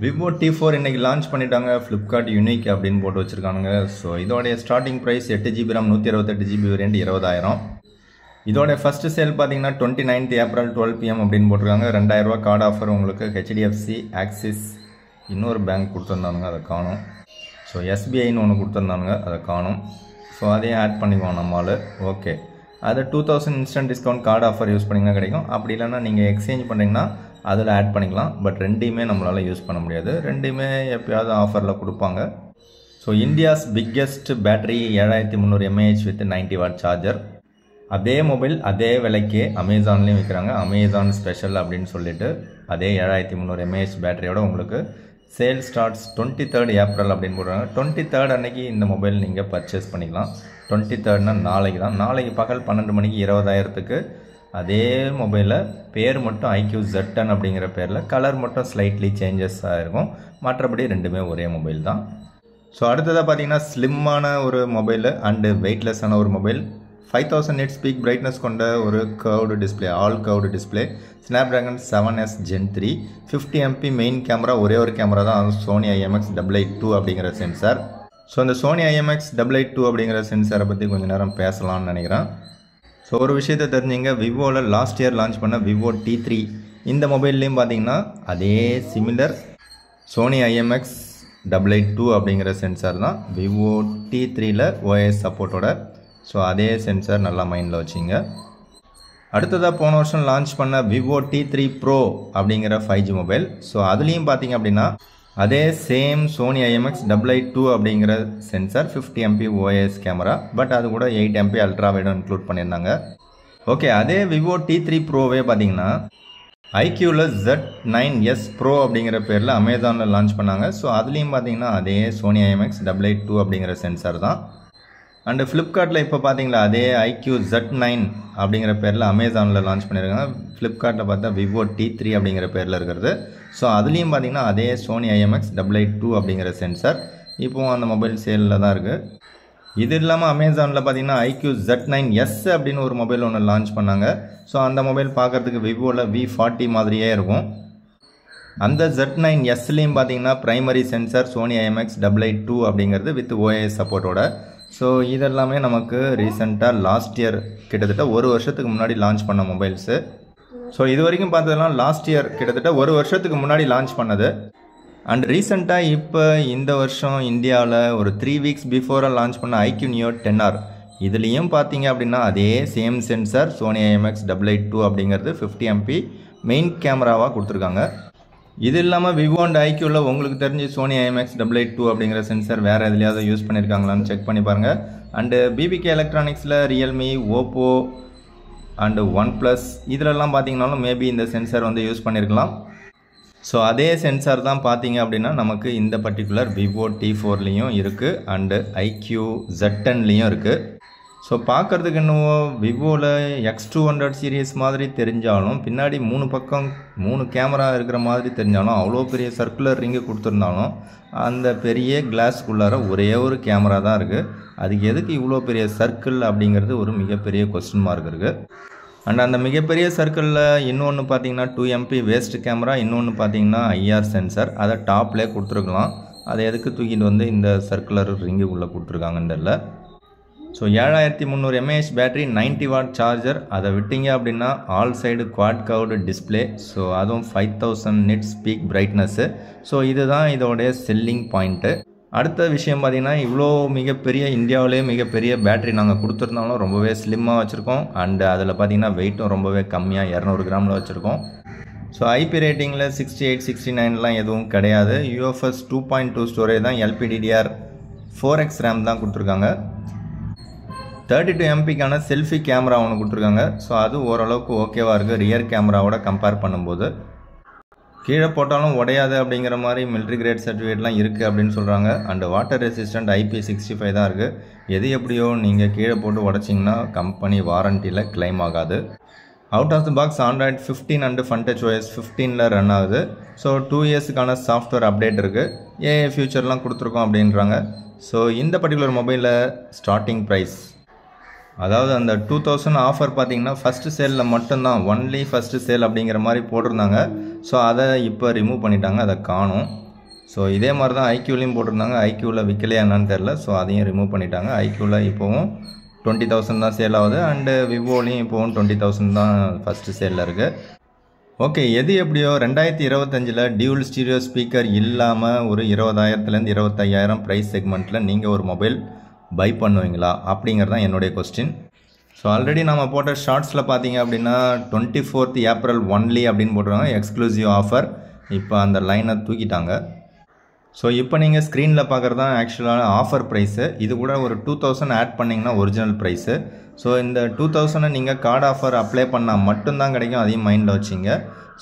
Vivo T4 இன்னைக்கு launch பண்ணிட்டாங்க. Flipkart unique அப்படின்னு போட்டு வச்சிருக்காங்க. ஸோ இதோடைய starting price 8GB RAM 128GB variant 20,000. இதோட ஃபர்ஸ்ட் சேல் பார்த்தீங்கன்னா 29th April 12 PM அப்படின்னு போட்டிருக்காங்க. 2000 ரூபா கார்டு ஆஃபர் உங்களுக்கு HDFC, ஆக்சிஸ், இன்னொரு பேங்க் கொடுத்துருந்தானுங்க, அதை காணும். ஸோ SBIன்னு ஒன்று கொடுத்துருந்தானுங்க, அதை காணும். ஸோ அதையும் ஆட் பண்ணிக்குவோம் நம்மளால். ஓகே, அது 2000 instant discount card offer use பண்ணிங்கன்னா கிடைக்கும். அப்படி இல்லைன்னா நீங்கள் எக்ஸ்சேஞ்ச் பண்ணிங்கன்னா அதில் ஆட் பண்ணிக்கலாம். பட் ரெண்டையுமே நம்மளால் யூஸ் பண்ண முடியாது. ரெண்டையுமே எப்போயாவது ஆஃபரில் கொடுப்பாங்க. So India's biggest battery 7300 mAh with 90 watt charger. அதே மொபைல் அதே விலைக்கு அமேசான்லேயும் விற்கிறாங்க. அமேசான் ஸ்பெஷல் அப்படின்னு சொல்லிட்டு அதே 7300 mAh பேட்டரியோட உங்களுக்கு சேல் ஸ்டார்ட்ஸ் 23rd April அப்படின்னு போடுறாங்க. 23rd அன்னைக்கு இந்த மொபைல் நீங்கள் பர்ச்சேஸ் பண்ணிக்கலாம். 23rdனா நாளைக்கு தான். நாளைக்கு பகல் 12 மணிக்கு 20,000க்கு அதே மொபைலில் பேர் மட்டும் IQ Z10 அப்படிங்கிற பேரில், கலர் மட்டும் ஸ்லைட்லி சேஞ்சஸ் ஆகிருக்கும். மற்றபடி ரெண்டுமே ஒரே மொபைல் தான். ஸோ அடுத்ததாக பார்த்தீங்கன்னா ஸ்லிம்மான ஒரு மொபைலு அண்டு வெயிட்லெஸ்ஸான ஒரு மொபைல், 5000 nits பீக் பிரைட்னஸ் கொண்ட ஒரு curved display, all curved display, Snapdragon 7S Gen 3, 50 MP main camera, ஒரே ஒரு கேமரா தான், Sony IMX882 அப்படிங்கிற சென்சார். ஸோ இந்த Sony IMX882 அப்படிங்கிற சென்சாரை பற்றி கொஞ்சம் நேரம் பேசலாம்னு நினைக்கிறேன். ஸோ ஒரு விஷயத்தை தெரிஞ்சுங்க, விவோவில் லாஸ்ட் இயர் லான்ச் பண்ண Vivo T3 இந்த மொபைல்லையும் பார்த்தீங்கன்னா அதே சிமிலர் Sony IMX882 அப்படிங்கிற சென்சார் தான் Vivo T3ல OS சப்போர்ட்டோட. ஸோ அதே சென்சார் நல்லா மைண்டில் வச்சிங்க. அடுத்ததாக போன வருஷம் லான்ச் பண்ண Vivo T3 Pro அப்படிங்கிற 5G மொபைல். ஸோ அதுலேயும் பார்த்தீங்க அப்படின்னா அதே சேம் Sony IMX882 அப்படிங்கிற sensor, 50 MP OS camera, but அது கூட 8 MP அல்ட்ரா வைடும் இன்க்ளூட் பண்ணியிருந்தாங்க. ஓகே, அதே Vivo T3 Proவே பார்த்தீங்கன்னா IQவில் Z9S Pro அப்படிங்கிற பேரில் அமேசானில் லான்ச் பண்ணாங்க. ஸோ அதுலேயும் பார்த்தீங்கன்னா அதே Sony IMX882 அப்படிங்கிற சென்சார் தான். அண்டு ஃப்ளிப்கார்ட்டில் இப்போ பார்த்தீங்களா அதே IQ Z9 அப்படிங்கிற பேரில் அமேசானில் லான்ச் பண்ணியிருக்காங்க. ஃப்ளிப்கார்ட்டில் பார்த்தா Vivo T3 அப்படிங்கிற பேரில் இருக்கிறது. ஸோ அதுலேயும் பார்த்தீங்கன்னா அதே Sony IMX882 அப்படிங்கிற சென்சார் இப்போது அந்த மொபைல் சேலில் தான் இருக்குது. இது இல்லாமல் அமேசானில் பார்த்தீங்கன்னா IQ Z9S அப்படின்னு ஒரு மொபைல் ஒன்று லான்ச் பண்ணாங்க. ஸோ அந்த மொபைல் பார்க்குறதுக்கு விவோவில் V40 மாதிரியே இருக்கும். அந்த Z9Sலேயும் பார்த்தீங்கன்னா ப்ரைமரி சென்சார் Sony IMX882 அப்படிங்கிறது வித் OS சப்போர்ட்டோட. ஸோ இதெல்லாமே நமக்கு ரீசெண்டாக லாஸ்ட் இயர் கிட்டத்தட்ட ஒரு வருஷத்துக்கு முன்னாடி லான்ச் பண்ண மொபைல்ஸு. ஸோ இது வரைக்கும் பார்த்ததெல்லாம் லாஸ்ட் இயர் கிட்டத்தட்ட ஒரு வருஷத்துக்கு முன்னாடி லான்ச் பண்ணது. அண்ட் ரீசெண்டாக இப்போ இந்த வருஷம் இந்தியாவில் ஒரு 3 weeks பிஃபோராக லான்ச் பண்ண IQ Neo 10R இதுலேயும் பார்த்தீங்க அப்படின்னா அதே சேம் சென்சார் Sony IMX882 அப்படிங்கிறது 50 MP மெயின் கேமராவாக கொடுத்துருக்காங்க. இது இல்லாமல் விவோ அண்ட் ஐக்யூவில் உங்களுக்கு தெரிஞ்சு Sony IMX882 அப்படிங்கிற சென்சார் வேறு எதுலையாவது யூஸ் பண்ணியிருக்காங்களான்னு செக் பண்ணி பாருங்கள். அண்டு BBK எலக்ட்ரானிக்ஸில் ரியல்மி, ஓப்போ அண்டு OnePlus இதிலெல்லாம் பார்த்தீங்கன்னாலும் மேபி இந்த சென்சார் வந்து யூஸ் பண்ணியிருக்கலாம். ஸோ அதே சென்சார் தான் பார்த்தீங்க அப்படின்னா நமக்கு இந்த பர்டிகுலர் Vivo T4லேயும் இருக்குது அண்டு IQ Z10லேயும் இருக்குது. ஸோ பார்க்குறதுக்கு என்னவோ விவோவில் X200 சீரீஸ் மாதிரி தெரிஞ்சாலும், பின்னாடி 3 கேமரா இருக்கிற மாதிரி தெரிஞ்சாலும், அவ்வளோ பெரிய சர்க்குலர் ரிங்கு கொடுத்துருந்தாலும் அந்த பெரிய கிளாஸ்க்குள்ளார ஒரே ஒரு கேமரா தான் இருக்குது. அதுக்கு எதுக்கு இவ்வளோ பெரிய சர்க்கிள் அப்படிங்கிறது ஒரு மிகப்பெரிய கொஸ்டின் மார்க் இருக்குது. அண்ட் அந்த மிகப்பெரிய சர்க்கிளில் இன்னொன்று பார்த்தீங்கன்னா 2 MP வேஸ்ட் கேமரா, இன்னொன்று பார்த்தீங்கன்னா IR சென்சார், அதை டாப்லேயே கொடுத்துருக்கலாம். அதை எதுக்கு தூக்கிட்டு வந்து இந்த சர்க்குலர் ரிங்குக்குள்ளே கொடுத்துருக்காங்கன்றல. So 7300 mAh battery, 90 watt charger, அதை விட்டீங்க அப்படின்னா all side quad curved display. So அதுவும் 5000 nits பீக் பிரைட்னஸ்ஸு. ஸோ இதுதான் இதோடைய செல்லிங் பாயிண்ட்டு. அடுத்த விஷயம் பார்த்திங்கன்னா இவ்வளோ மிகப்பெரிய இந்தியாவிலே மிகப்பெரிய பேட்டரி நாங்கள் கொடுத்துருந்தாலும் ரொம்பவே ஸ்லிம்மாக வச்சுருக்கோம். அண்டு அதில் பார்த்திங்கன்னா வெயிட்டும் ரொம்பவே கம்மியாக 200 கிராமில் வச்சுருக்கோம். ஸோ IP ரேட்டிங்கில் 68, 69லாம் எதுவும் கிடையாது. UFS 2.2 ஸ்டோரேஜ் தான், LPDDR4X RAM தான் கொடுத்துருக்காங்க. 32 MPக்கான செல்ஃபி கேமரா ஒன்று கொடுத்துருக்காங்க. ஸோ அது ஓரளவுக்கு ஓகேவாக இருக்குது ரியர் கேமராவோட கம்பேர் பண்ணும்போது. கீழே போட்டாலும் உடையாது அப்படிங்கிற மாதிரி மிலிட்ரி கிரேட் சர்டிஃபிகேட்லாம் இருக்குது அப்படின்னு சொல்கிறாங்க. அண்டு வாட்டர் ரெசிஸ்டன்ட் IP65 தான் இருக்குது. எது எப்படியோ நீங்கள் கீழே போட்டு உடச்சிங்கன்னா கம்பெனி வாரண்டியில் கிளைம் ஆகாது. Out of the box Android 15 and FunTouch OS 15ல் ரன் ஆகுது. ஸோ 2 yearsக்கான சாஃப்ட்வேர் அப்டேட் இருக்குது. AI ஃபியூச்சர்லாம் கொடுத்துருக்கோம் அப்படின்றாங்க. ஸோ இந்த பர்டிகுலர் மொபைலில் ஸ்டார்டிங் ப்ரைஸ், அதாவது அந்த 2000 ஆஃபர் பார்த்தீங்கன்னா ஃபஸ்ட்டு சேலில் மட்டும்தான், ஒன்லி ஃபஸ்ட்டு சேல் அப்படிங்கிற மாதிரி போட்டிருந்தாங்க. ஸோ அதை இப்போ ரிமூவ் பண்ணிட்டாங்க, அதை காணும். ஸோ இதே மாதிரி தான் ஐக்யூலையும் போட்டிருந்தாங்க. ஐக்யூவில் விற்கலையா என்னன்னு தெரில. ஸோ அதையும் ரிமூவ் பண்ணிட்டாங்க. ஐக்யூவில் இப்போவும் 20,000 தான் சேல் ஆகுது. அண்டு விவோலையும் இப்போவும் 20,000 தான் ஃபஸ்ட்டு சேலில் இருக்குது. ஓகே, எது எப்படியோ 2025 டியூல் ஸ்டீரியோ ஸ்பீக்கர் இல்லாமல் ஒரு 20,000 25,000 ப்ரைஸ் செக்மெண்ட்டில் நீங்கள் ஒரு மொபைல் பை பண்ணுவீங்களா அப்படிங்கிறது தான் என்னுடைய கொஸ்டின். ஸோ ஆல்ரெடி நம்ம போட்ட ஷார்ட்ஸில் பார்த்தீங்க அப்படின்னா 24th ஏப்ரல் ஒன்லி அப்படின்னு போட்டுருவாங்க, எக்ஸ்க்ளூசிவ் ஆஃபர். இப்போ அந்த லைனை தூக்கிட்டாங்க. ஸோ இப்போ நீங்கள் ஸ்க்ரீனில் பார்க்குறது தான் ஆக்சுவலான ஆஃபர் ப்ரைஸு. இது கூட ஒரு 2,000 ஆட் பண்ணிங்கன்னா ஒரிஜினல் ப்ரைஸு. ஸோ இந்த 2,000 நீங்கள் கார்டு ஆஃபர் அப்ளை பண்ணால் மட்டும்தான் கிடைக்கும், அதையும் மைண்டில் வச்சிங்க.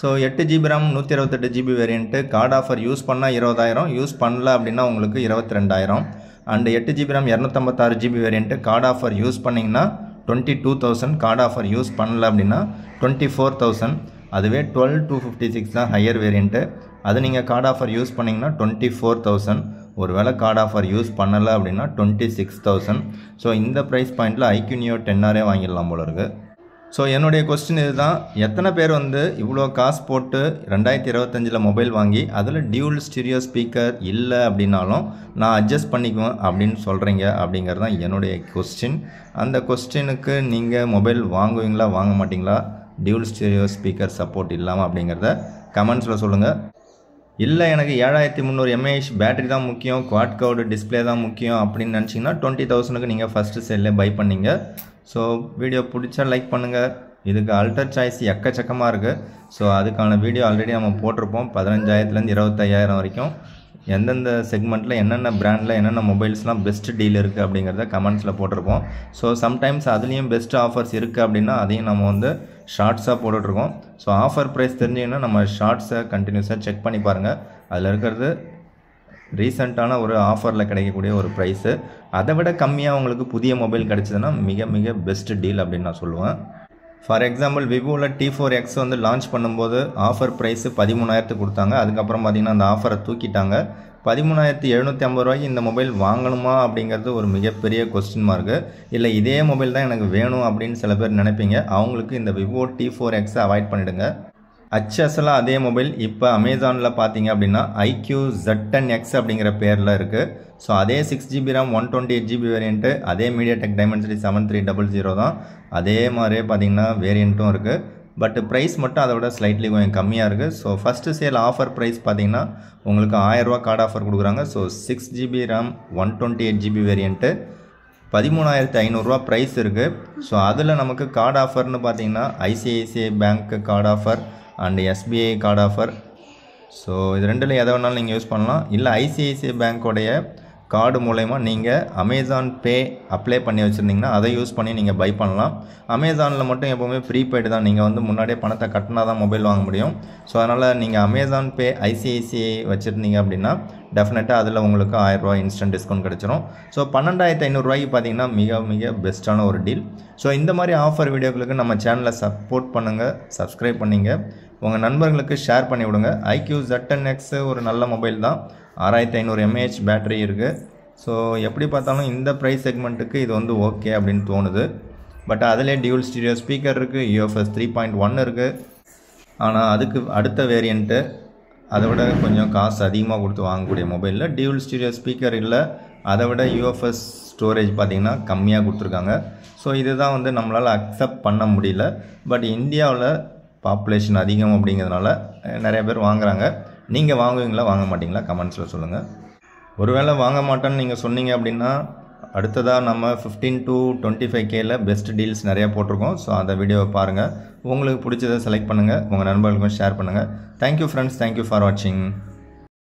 So 8GB RAM 128GB variant card offer use பண்ணால் 20,000, யூஸ் பண்ணல அப்படின்னா உங்களுக்கு 22,000. And 8GB RAM 256GB variant card offer use பண்ணிங்கன்னா 22,000, கார்டு ஆஃபர் யூஸ் பண்ணல அப்படின்னா 24,000. அதுவே 12,256 தான் ஹையர் வேரியண்ட்டு. அது நீங்கள் கார்டு ஆஃபர் யூஸ் பண்ணிங்கன்னா 24,000. ஒரு வேளை கார்டு ஆஃபர் யூஸ் பண்ணலை அப்படின்னா 26,000. ஸோ இந்த ப்ரைஸ் பாயிண்டில் ஐக்யூ நியோ 10R வாங்கிடலாம் போல இருக்குது. ஸோ என்னுடைய கொஸ்டின் இதுதான், எத்தனை பேர் இவ்வளோ காசு போட்டு 2025 மொபைல் வாங்கி அதில் டியூல் ஸ்டீரியோ ஸ்பீக்கர் இல்லை அப்படின்னாலும் நான் அட்ஜஸ்ட் பண்ணிக்குவேன் அப்படின்னு சொல்கிறீங்க அப்படிங்கிறது தான் என்னுடைய கொஸ்டின். அந்த கொஸ்டினுக்கு நீங்கள் மொபைல் வாங்குவீங்களா வாங்க மாட்டிங்களா டியூல் ஸ்டீரியோ ஸ்பீக்கர் சப்போர்ட் இல்லாமல் அப்படிங்கிறத கமெண்ட்ஸில் சொல்லுங்கள். இல்லை எனக்கு 7300 mAh பேட்டரி தான் முக்கியம், குவாட் கர்வ்டு டிஸ்பிளே தான் முக்கியம் அப்படின்னு நினச்சிங்கன்னா 20,000க்கு நீங்கள் ஃபஸ்ட்டு செல்லே பை பண்ணிங்க. ஸோ வீடியோ பிடிச்சா லைக் பண்ணுங்கள். இதுக்கு அல்டர் சாய்ஸ் எக்கச்சக்கமாக இருக்குது. ஸோ அதுக்கான வீடியோ ஆல்ரெடி நம்ம போட்டிருப்போம். 15,000 25,000 வரைக்கும் எந்தெந்த செக்மெண்ட்டில் என்னென்ன பிராண்டில் என்னென்ன மொபைல்ஸ்லாம் பெஸ்ட் டீல் இருக்குது அப்படிங்கிறத கமெண்ட்ஸில் போட்டிருப்போம். ஸோ சம்டைம்ஸ் அதுலேயும் பெஸ்ட் ஆஃபர்ஸ் இருக்குது அப்படின்னா அதையும் நம்ம ஷார்ட்ஸாக போட்டுட்ருக்கோம். ஸோ ஆஃபர் ப்ரைஸ் தெரிஞ்சிங்கன்னா நம்ம ஷார்ட்ஸை கண்டினியூஸாக செக் பண்ணி பாருங்கள். அதில் இருக்கிறது ரீசெண்டான ஒரு ஆஃபரில் கிடைக்கக்கூடிய ஒரு ப்ரைஸு. அதை விட கம்மியாக உங்களுக்கு புதிய மொபைல் கிடச்சிதுன்னா மிக மிக பெஸ்ட் டீல் அப்படின்னு நான் சொல்லுவேன். ஃபார் எக்ஸாம்பிள் விவோவில் T4X லான்ச் பண்ணும்போது ஆஃபர் ப்ரைஸு 13,000 கொடுத்தாங்க. அதுக்கப்புறம் பார்த்திங்கன்னா அந்த ஆஃபரை தூக்கிட்டாங்க. 13,750 ரூபாய்க்கு இந்த மொபைல் வாங்கணுமா அப்படிங்கிறது ஒரு மிகப்பெரிய கொஸ்டின் மார்க்கு. இல்லை இதே மொபைல் தான் எனக்கு வேணும் அப்படின்னு சில பேர் நினைப்பீங்க. அவங்களுக்கு இந்த விவோ T4X அவாய்ட் பண்ணிவிடுங்க. அச்சலாக அதே மொபைல் இப்போ அமேசானில் பார்த்தீங்க அப்படின்னா IQ Z10X அப்படிங்கிற பேரில் இருக்குது. ஸோ அதே 6GB RAM 128GB வேரியண்ட்டு, அதே மீடியாடெக் டைமென்சிட்டி 7300 தான். அதே மாதிரியே பார்த்தீங்கன்னா வேரியண்ட்டும் இருக்குது. பட் ப்ரைஸ் மட்டும் அதை விட ஸ்லைட்லி கொஞ்சம் கம்மியாக இருக்குது. So first sale offer price பார்த்தீங்கன்னா உங்களுக்கு 1000 ரூபா கார்டு ஆஃபர் கொடுக்குறாங்க. So 6GB RAM 128GB variant 13,500 price இருக்குது. ஸோ அதில் நமக்கு கார்டு ஆஃபர்னு பார்த்தீங்கன்னா ICICI bank card offer and SBI card offer. So இது ரெண்டில் எதை வேணாலும் நீங்கள் யூஸ் பண்ணலாம். இல்லை ICICI பேங்க்கோடைய கார்டு மூலயமா நீங்கள் அமேசான் பே அப்ளை பண்ணி வச்சுருந்தீங்கன்னா அதை யூஸ் பண்ணி நீங்கள் பை பண்ணலாம். அமேசானில் மட்டும் எப்போவுமே ப்ரீபெய்டு தான். நீங்கள் முன்னாடியே பணத்தை கட்டினா தான் மொபைல் வாங்க முடியும். ஸோ அதனால் நீங்கள் அமேசான் பே ICICI வச்சுருந்தீங்க அப்படின்னா டெஃபினட்டாக அதில் உங்களுக்கு 1000 ரூபா இன்ஸ்டன்ட் டிஸ்கவுண்ட் கிடச்சிரும். ஸோ 12,500 ரூபாய்க்கு பார்த்தீங்கன்னா மிக மிக பெஸ்ட்டான ஒரு டீல். ஸோ இந்த மாதிரி ஆஃபர் வீடியோக்களுக்கு நம்ம சேனலை சப்போர்ட் பண்ணுங்கள், சப்ஸ்கிரைப் பண்ணிங்க, உங்கள் நண்பர்களுக்கு ஷேர் பண்ணி விடுங்க. IQ Z10X ஒரு நல்ல மொபைல் தான். 6,500 mAh பேட்டரி இருக்குது. ஸோ எப்படி பார்த்தாலும் இந்த ப்ரைஸ் செக்மெண்ட்டுக்கு இது ஓகே அப்படின்னு தோணுது. பட் அதிலே டியூல் ஸ்டீரியோ ஸ்பீக்கர் இருக்குது, UFS 3.1 இருக்குது. ஆனால் அதுக்கு அடுத்த வேரியண்ட்டு அதை விட கொஞ்சம் காசு அதிகமாக கொடுத்து வாங்கக்கூடிய மொபைலில் டியூல் ஸ்டீரியோ ஸ்பீக்கர் இல்லை, அதை விட UFS ஸ்டோரேஜ் பார்த்திங்கன்னா கம்மியாக கொடுத்துருக்காங்க. ஸோ இதுதான் நம்மளால் அக்செப்ட் பண்ண முடியல. பட் இந்தியாவில் பாப்புலேஷன் அதிகம் அப்படிங்கிறதுனால நிறைய பேர் வாங்குகிறாங்க. நீங்கள் வாங்குவீங்களா வாங்க மாட்டிங்களா கமெண்ட்ஸில் சொல்லுங்கள். ஒருவேளை வாங்க மாட்டேன்னு நீங்கள் சொன்னீங்க அப்படின்னா அடுத்ததாக நம்ம 15 to 25Kல பெஸ்ட் டீல்ஸ் நிறையா போட்டிருக்கோம். ஸோ அந்த வீடியோவை பாருங்கள். உங்களுக்கு பிடிச்சதை செலக்ட் பண்ணுங்கள், உங்கள் நண்பர்களுக்கும் ஷேர் பண்ணுங்கள். தேங்க்யூ ஃப்ரெண்ட்ஸ், தேங்க்யூ ஃபார் வாட்சிங்.